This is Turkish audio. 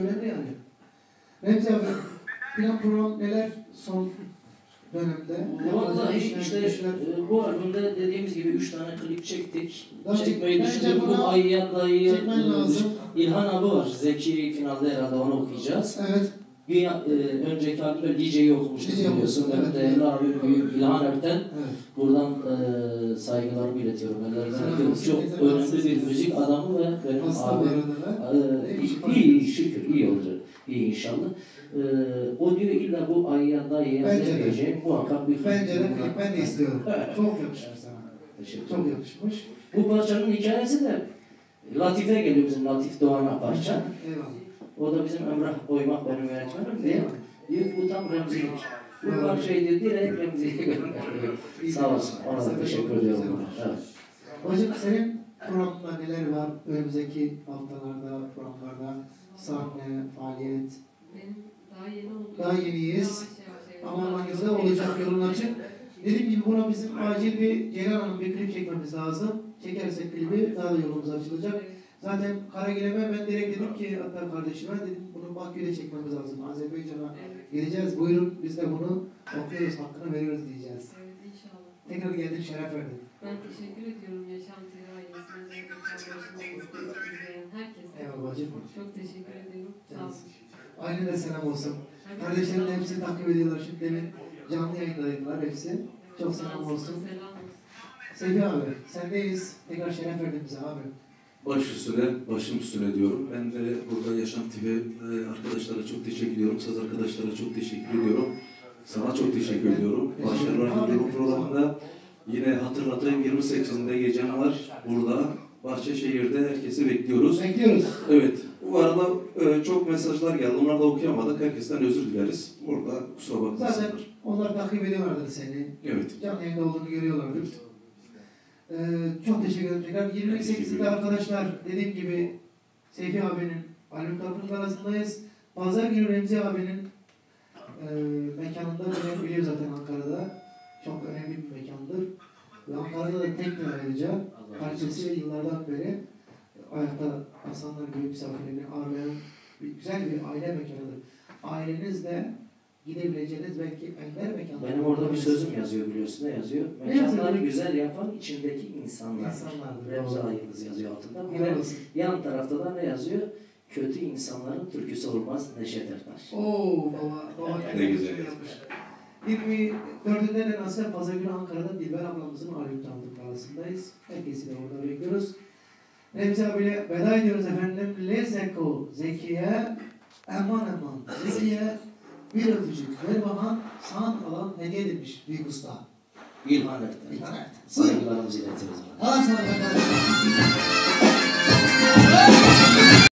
Önemli yani. Remzi abi, plan program neler son dönemde? Vallahi işte bu albümde dediğimiz gibi 3 tane klip çektik. Daha Çekmeyi bence düşündük. buna Bu Ayya Dayı'yı çekmen lazım. İlhan abi var. Zeki finalde herhalde onu okuyacağız. Evet. Bir önceki albümde DJ'yi okumuştuk DJ biliyorsun. okumuştuk, Evet, evet. değerli abi büyük İlhan Erten. Evet. Buradan saygılarımı iletiyorum. Selam Ellerinden olsun. çok Teyze önemli nasılsınız? bir müzik adamı ve benim Hasta abi. bu arada da. İyi şükür iyi olacak. İyi inşallah. O diyor illa bu Ayya Dayı'ya Bence de. sevmeyeceğim. Muhakkak bir Bence de klip ben de istiyorum. Çok yakışmış sana. Teşekkür Çok ederim. yakışmış. Bu parçanın hikayesi de Latife geliyor, bizim Latif Doğan'a parça. Eyvallah. O da bizim Emrah Oymak benim öğretmenim diye. Eyvallah. Diyor bu tam Remzi'lik. Bu parçayı diyor direkt Remzi'ye gönderiyor. Sağ olsun. Ona da teşekkür ediyorum. Evet. Hocam senin programda neler var? Önümüzdeki haftalarda, programlarda sahne, faaliyet. Benim daha yeni oldu. Daha yeniyiz. Yavaş Ama Almanya'da olacak, yolun açık. Dediğim gibi buna bizim acil bir Ceylan Hanım bir klip çekmemiz lazım. Çekersek klibi daha da yolumuz açılacak. Evet. Zaten Karagil'e ben direkt dedim ki hatta kardeşime dedim bunu Bakü'de çekmemiz lazım. Azerbaycan'a Evet. geleceğiz. Buyurun biz de bunu okuyoruz, hakkını veriyoruz diyeceğiz. Evet inşallah. Tekrar geldin, şeref verdin. Ben teşekkür ediyorum Yaşantı ailesine ve başında izleyen herkese. Eyvallah bacım. Çok teşekkür ediyorum. Sağ olun. Ailene selam olsun. Kardeşlerin de hepsini takip ediyorlar. Şimdi demin canlı yayındaydılar hepsi. Çok selam olsun. Selam olsun. Sevgili abi, sendeyiz. Tekrar şeref verdin bize abi. Baş üstüne, başım üstüne diyorum. Ben de burada Yaşam TV arkadaşlara çok teşekkür ediyorum. Saz arkadaşlara çok teşekkür ediyorum. Sana çok teşekkür ediyorum. Başarılar diliyorum programında. Yine hatırlatayım 28'inde gecem var burada. Bahçeşehir'de herkesi bekliyoruz. Bekliyoruz. Evet. Bu arada çok mesajlar geldi. Onları da okuyamadık. Herkesten özür dileriz. Burada kusura Zaten bakmasınlar. onlar takip ediyorlardır seni. Evet. Canlı yayında olduğunu görüyorlardır. Çok teşekkür ederim tekrar. 28'de arkadaşlar dediğim gibi Seyfi abinin albüm kapının arasındayız. Pazar günü Remzi abinin mekanında biliyor zaten Ankara'da. Çok önemli bir mekandır. Ve Ankara'da da tek bir ayrıca parçası yıllardan beri ayakta Hasanlar gibi misafirlerini ağırlayan güzel bir aile mekanıdır. Ailenizle gidebileceğiniz belki ender mekanlar. Benim orada bir sözüm yazıyor biliyorsun. Ne yazıyor? Ne Mekanları yazıyor? güzel yapan içindeki insanlar. İnsanlardır. Remzi Ayıldız yazıyor altında. Bir de Helal olsun. yan tarafta da ne yazıyor? Kötü insanların türküsü olmaz Neşet Ertaş. Oo baba Ne güzel yazmış. 24'ünde de nasıl pazar günü Ankara'da Dilber ablamızın albüm tanıtım arasındayız. Herkesi de orada bekliyoruz. Remzi abiyle veda ediyoruz efendim. Lezeko Zekiye eman eman Zekiye bir öpücük ver bana sanat alan hediye edilmiş büyük usta. İlhan Erten. İlhan Erten. Saygılarımızı iletiyoruz. Allah sana